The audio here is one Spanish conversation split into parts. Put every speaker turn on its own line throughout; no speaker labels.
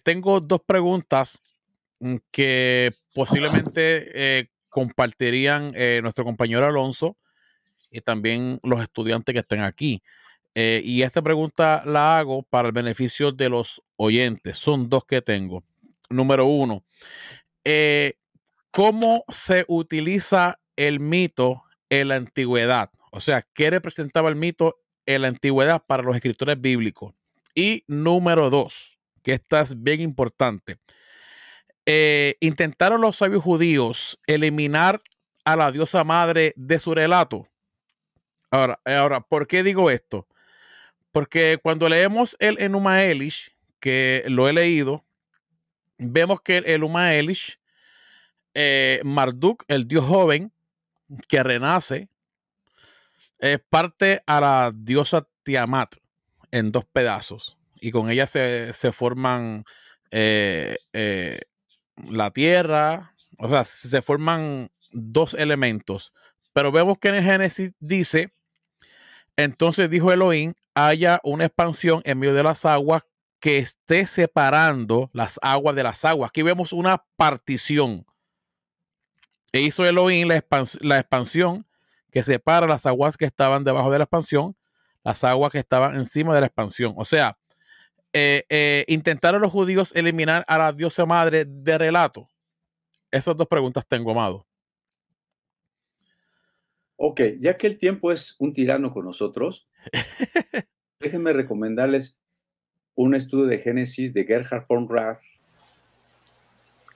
tengo dos preguntas que posiblemente compartirían nuestro compañero Alonso y también los estudiantes que estén aquí. Y esta pregunta la hago para el beneficio de los oyentes. Son dos que tengo. Número uno, eh, ¿cómo se utiliza el mito en la antigüedad? O sea, ¿qué representaba el mito en la antigüedad para los escritores bíblicos? Y número dos, que esta es bien importante. ¿Intentaron los sabios judíos eliminar a la diosa madre de su relato? Ahora, ¿por qué digo esto? Porque cuando leemos el Enuma Elish, que lo he leído, vemos que el Enuma Elish, Marduk, el dios joven que renace, parte a la diosa Tiamat en dos pedazos y con ella se forman eh, eh, la tierra, o sea, se forman dos elementos. Pero vemos que en el Génesis dice, entonces dijo Elohim, haya una expansión en medio de las aguas que esté separando las aguas de las aguas. Aquí vemos una partición. E hizo Elohim la expansión que separa las aguas que estaban debajo de la expansión, las aguas que estaban encima de la expansión. O sea, intentaron los judíos eliminar a la diosa madre de relato. Esas dos preguntas tengo, Amado.
Ok, ya que el tiempo es un tirano con nosotros, déjenme recomendarles un estudio de Génesis de Gerhard von Rath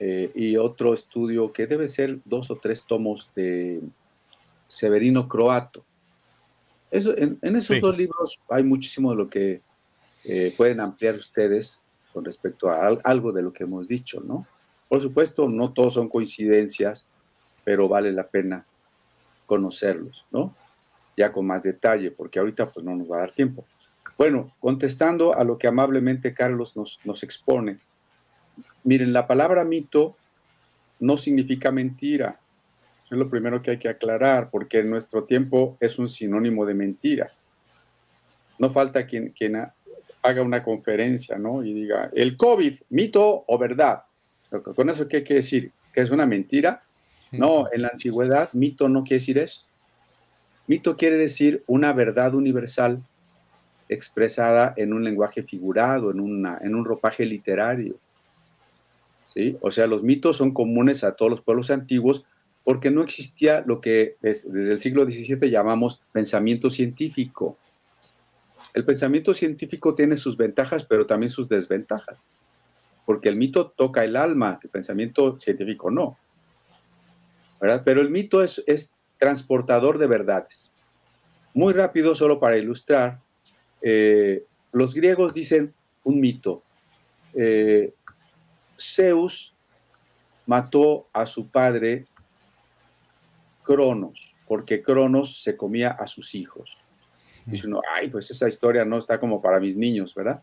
y otro estudio que debe ser 2 o 3 tomos de Severino Croato. En esos
Sí.
dos libros hay muchísimo de lo que pueden ampliar ustedes con respecto a algo de lo que hemos dicho, ¿no? Por supuesto, no todos son coincidencias, pero vale la pena conocerlos, ¿no? Ya con más detalle, porque ahorita pues no nos va a dar tiempo. Bueno, contestando a lo que amablemente Carlos nos expone, miren, la palabra mito no significa mentira. Eso es lo primero que hay que aclarar, porque en nuestro tiempo es un sinónimo de mentira. No falta quien haga una conferencia, ¿no? Y diga, el COVID, mito o verdad. ¿Con eso qué quiere decir? ¿Que es una mentira? No, en la antigüedad, mito no quiere decir eso. Mito quiere decir una verdad universal expresada en un lenguaje figurado, en un ropaje literario. ¿Sí? O sea, los mitos son comunes a todos los pueblos antiguos porque no existía lo que desde el siglo XVII llamamos pensamiento científico. El pensamiento científico tiene sus ventajas, pero también sus desventajas, porque el mito toca el alma, el pensamiento científico no, ¿verdad? Pero el mito es transportador de verdades. Muy rápido, solo para ilustrar, los griegos dicen un mito. Zeus mató a su padre Cronos, porque Cronos se comía a sus hijos. Dice uno, ay, pues esa historia no está como para mis niños, ¿verdad?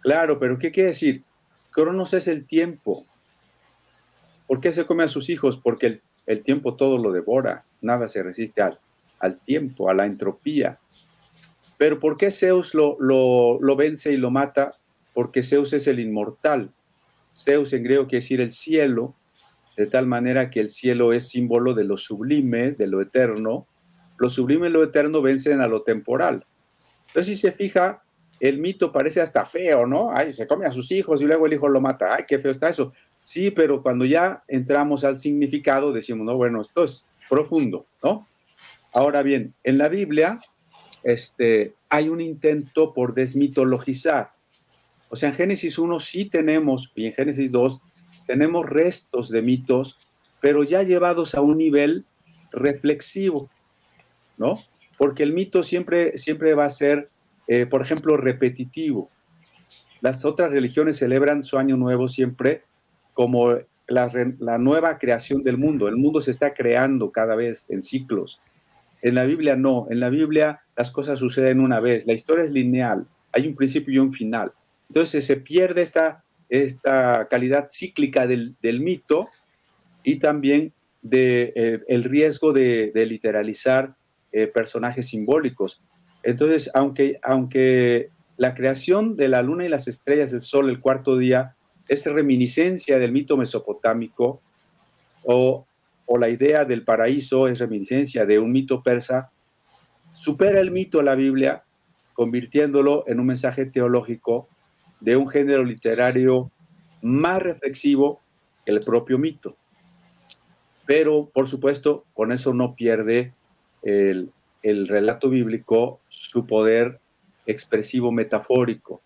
Claro, pero ¿qué quiere decir? Cronos es el tiempo. ¿Por qué se come a sus hijos? Porque el tiempo todo lo devora, nada se resiste al tiempo, a la entropía. Pero ¿por qué Zeus lo vence y lo mata? Porque Zeus es el inmortal. Zeus en griego quiere decir el cielo, de tal manera que el cielo es símbolo de lo sublime, de lo eterno. Lo sublime y lo eterno vencen a lo temporal. Entonces, si se fija, el mito parece hasta feo, ¿no? Ay, se come a sus hijos y luego el hijo lo mata. Ay, qué feo está eso. Sí, pero cuando ya entramos al significado, decimos, no, bueno, esto es profundo, ¿no? Ahora bien, en la Biblia hay un intento por desmitologizar. O sea, en Génesis 1 sí tenemos, y en Génesis 2 tenemos restos de mitos, pero ya llevados a un nivel reflexivo, ¿no? Porque el mito siempre va a ser, por ejemplo, repetitivo. Las otras religiones celebran su año nuevo siempre como la nueva creación del mundo. El mundo se está creando cada vez en ciclos. En la Biblia no. En la Biblia las cosas suceden una vez. La historia es lineal. Hay un principio y un final. Entonces se pierde esta calidad cíclica del mito y también el riesgo de literalizar personajes simbólicos. Entonces, aunque la creación de la luna y las estrellas, del sol, el cuarto día, es reminiscencia del mito mesopotámico, o la idea del paraíso es reminiscencia de un mito persa, supera el mito de la Biblia, convirtiéndolo en un mensaje teológico de un género literario más reflexivo que el propio mito. Pero, por supuesto, con eso no pierde el relato bíblico su poder expresivo metafórico.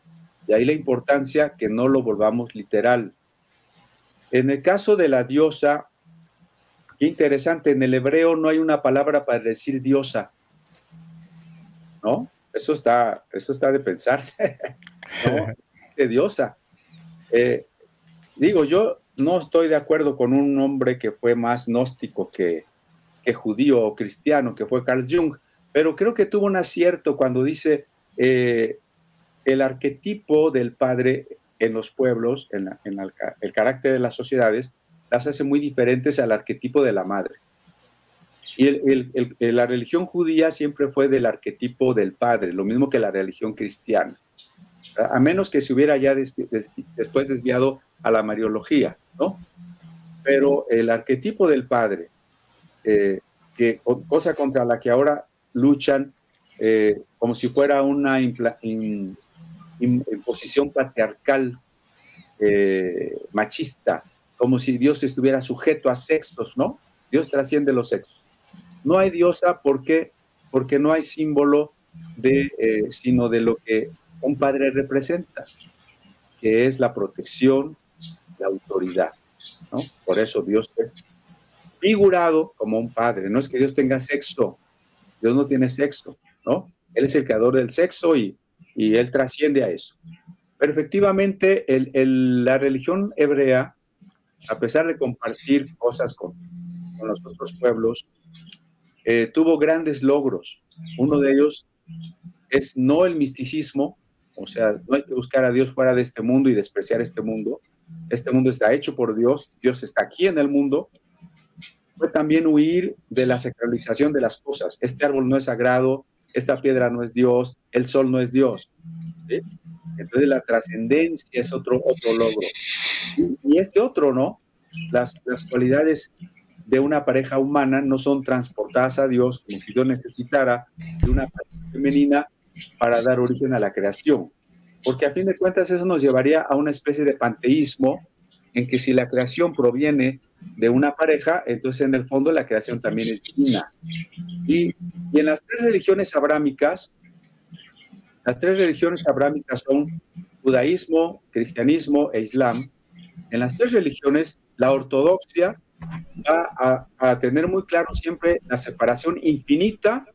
De ahí la importancia que no lo volvamos literal. En el caso de la diosa, qué interesante, en el hebreo no hay una palabra para decir diosa, ¿no? Eso está de pensarse, ¿no? De diosa. Digo, yo no estoy de acuerdo con un hombre que fue más gnóstico que judío o cristiano, que fue Carl Jung, pero creo que tuvo un acierto cuando dice el arquetipo del padre en los pueblos, el carácter de las sociedades, las hace muy diferentes al arquetipo de la madre. Y la religión judía siempre fue del arquetipo del padre, lo mismo que la religión cristiana, a menos que se hubiera ya después desviado a la mariología, ¿no? Pero el arquetipo del padre, cosa contra la que ahora luchan como si fuera una imposición patriarcal machista, como si Dios estuviera sujeto a sexos, ¿no? Dios trasciende los sexos. No hay diosa porque no hay símbolo sino de lo que un padre representa, que es la protección, la autoridad, ¿no? Por eso Dios es figurado como un padre. No es que Dios tenga sexo, Dios no tiene sexo, ¿no? Él es el creador del sexo y Él trasciende a eso. Pero efectivamente, la religión hebrea, a pesar de compartir cosas con los otros pueblos, tuvo grandes logros. Uno de ellos es no el misticismo, o sea, no hay que buscar a Dios fuera de este mundo y despreciar este mundo. Este mundo está hecho por Dios, Dios está aquí en el mundo. Fue también huir de la sacralización de las cosas. Este árbol no es sagrado, esta piedra no es Dios, el sol no es Dios, ¿sí? Entonces la trascendencia es otro logro. Y este otro, ¿no? Las cualidades de una pareja humana no son transportadas a Dios como si Dios necesitara de una pareja femenina para dar origen a la creación. Porque a fin de cuentas eso nos llevaría a una especie de panteísmo en que si la creación proviene de una pareja, entonces en el fondo la creación también es divina. Y en las tres religiones abrámicas son judaísmo, cristianismo e islam. En las tres religiones, la ortodoxia va a tener muy claro siempre la separación infinita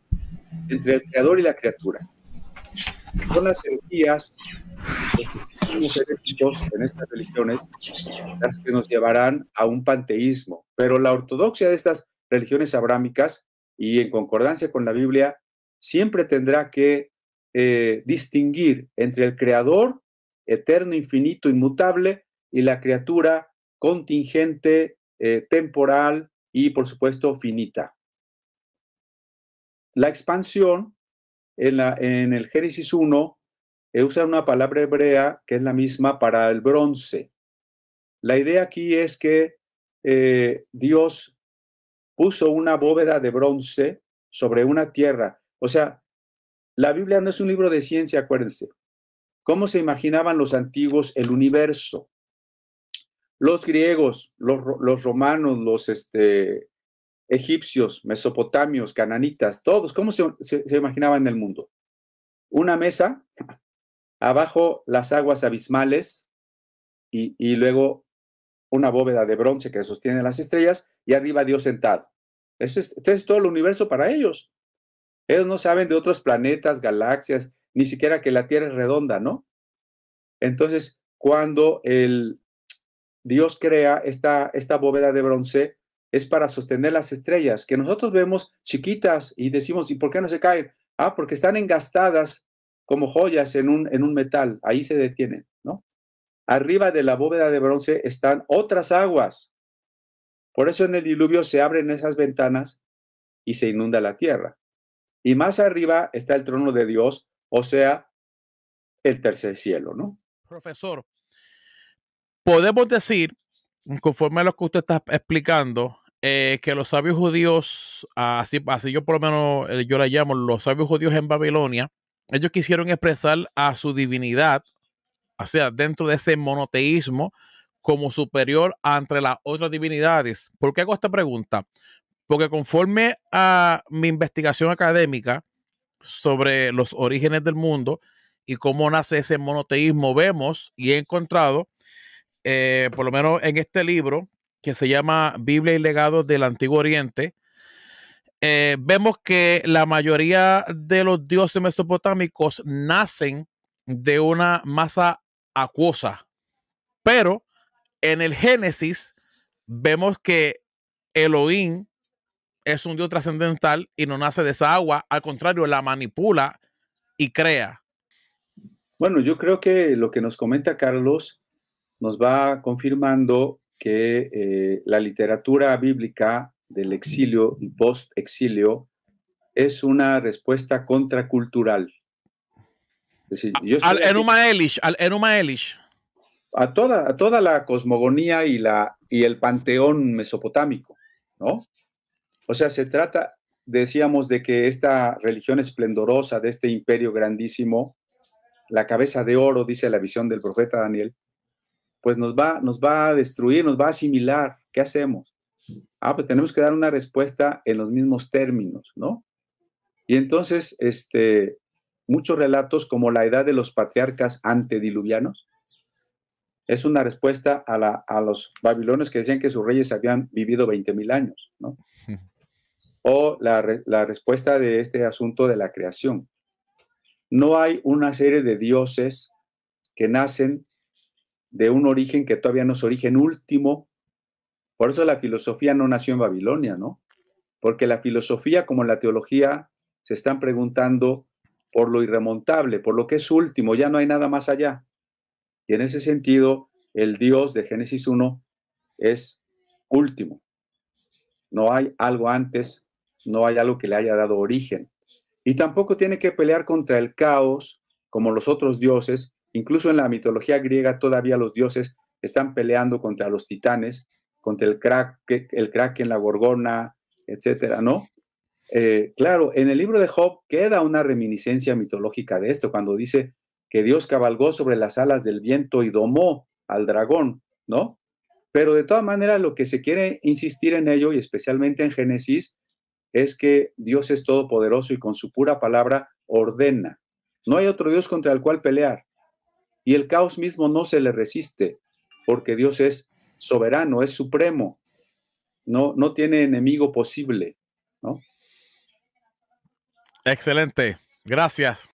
entre el creador y la criatura. Son las herejías, los heréticos en estas religiones, las que nos llevarán a un panteísmo. Pero la ortodoxia de estas religiones abrámicas, y en concordancia con la Biblia, siempre tendrá que distinguir entre el creador, eterno, infinito, inmutable, y la criatura contingente, temporal y, por supuesto, finita. La expansión, en el Génesis 1, usa una palabra hebrea que es la misma para el bronce. La idea aquí es que Dios puso una bóveda de bronce sobre una tierra. O sea, la Biblia no es un libro de ciencia, acuérdense. ¿Cómo se imaginaban los antiguos el universo? Los griegos, los romanos, los egipcios, mesopotamios, cananitas, todos, ¿cómo se imaginaban el mundo? Una mesa, abajo las aguas abismales y luego una bóveda de bronce que sostiene las estrellas y arriba Dios sentado. Entonces todo el universo para ellos. Ellos no saben de otros planetas, galaxias, ni siquiera que la Tierra es redonda, ¿no? Entonces, cuando Dios crea esta bóveda de bronce, es para sostener las estrellas, que nosotros vemos chiquitas y decimos, ¿y por qué no se caen? Ah, porque están engastadas como joyas en un metal, ahí se detienen, ¿no? Arriba de la bóveda de bronce están otras aguas. Por eso en el diluvio se abren esas ventanas y se inunda la tierra. Y más arriba está el trono de Dios, o sea, el tercer cielo, ¿no?
Profesor, podemos decir, conforme a lo que usted está explicando, que los sabios judíos, así yo por lo menos yo la llamo, los sabios judíos en Babilonia, ellos quisieron expresar a su divinidad, o sea, dentro de ese monoteísmo, como superior entre las otras divinidades. ¿Por qué hago esta pregunta? Porque conforme a mi investigación académica sobre los orígenes del mundo y cómo nace ese monoteísmo, vemos y he encontrado, por lo menos en este libro que se llama Biblia y Legados del Antiguo Oriente, vemos que la mayoría de los dioses mesopotámicos nacen de una masa acuosa, pero en el Génesis vemos que Elohim es un dios trascendental y no nace de esa agua, al contrario, la manipula y crea.
Bueno, yo creo que lo que nos comenta Carlos nos va confirmando que la literatura bíblica del exilio y post-exilio es una respuesta contracultural. Es decir, yo
Al
estoy aquí
Enuma Elish, al Enuma Elish.
a toda la cosmogonía y el panteón mesopotámico, ¿no? O sea, se trata, decíamos, de que esta religión esplendorosa de este imperio grandísimo, la cabeza de oro, dice la visión del profeta Daniel, pues nos va a destruir, nos va a asimilar. ¿Qué hacemos? Pues tenemos que dar una respuesta en los mismos términos, ¿no? Y entonces, muchos relatos como la edad de los patriarcas antediluvianos es una respuesta a los babilonios que decían que sus reyes habían vivido 20,000 años, ¿no? O la respuesta de este asunto de la creación. No hay una serie de dioses que nacen de un origen que todavía no es origen último. Por eso la filosofía no nació en Babilonia, ¿no? Porque la filosofía como la teología se están preguntando por lo irremontable, por lo que es último, ya no hay nada más allá. Y en ese sentido, el Dios de Génesis 1 es último. No hay algo antes, no hay algo que le haya dado origen. Y tampoco tiene que pelear contra el caos como los otros dioses. Incluso en la mitología griega todavía los dioses están peleando contra los titanes, contra el Kraken, la Gorgona, etcétera, ¿no? Claro, en el libro de Job queda una reminiscencia mitológica de esto, cuando dice que Dios cabalgó sobre las alas del viento y domó al dragón, ¿no? Pero de todas maneras lo que se quiere insistir en ello, y especialmente en Génesis, es que Dios es todopoderoso y con su pura palabra ordena. No hay otro Dios contra el cual pelear. Y el caos mismo no se le resiste, porque Dios es soberano, es supremo, no tiene enemigo posible, ¿no?
Excelente. Gracias.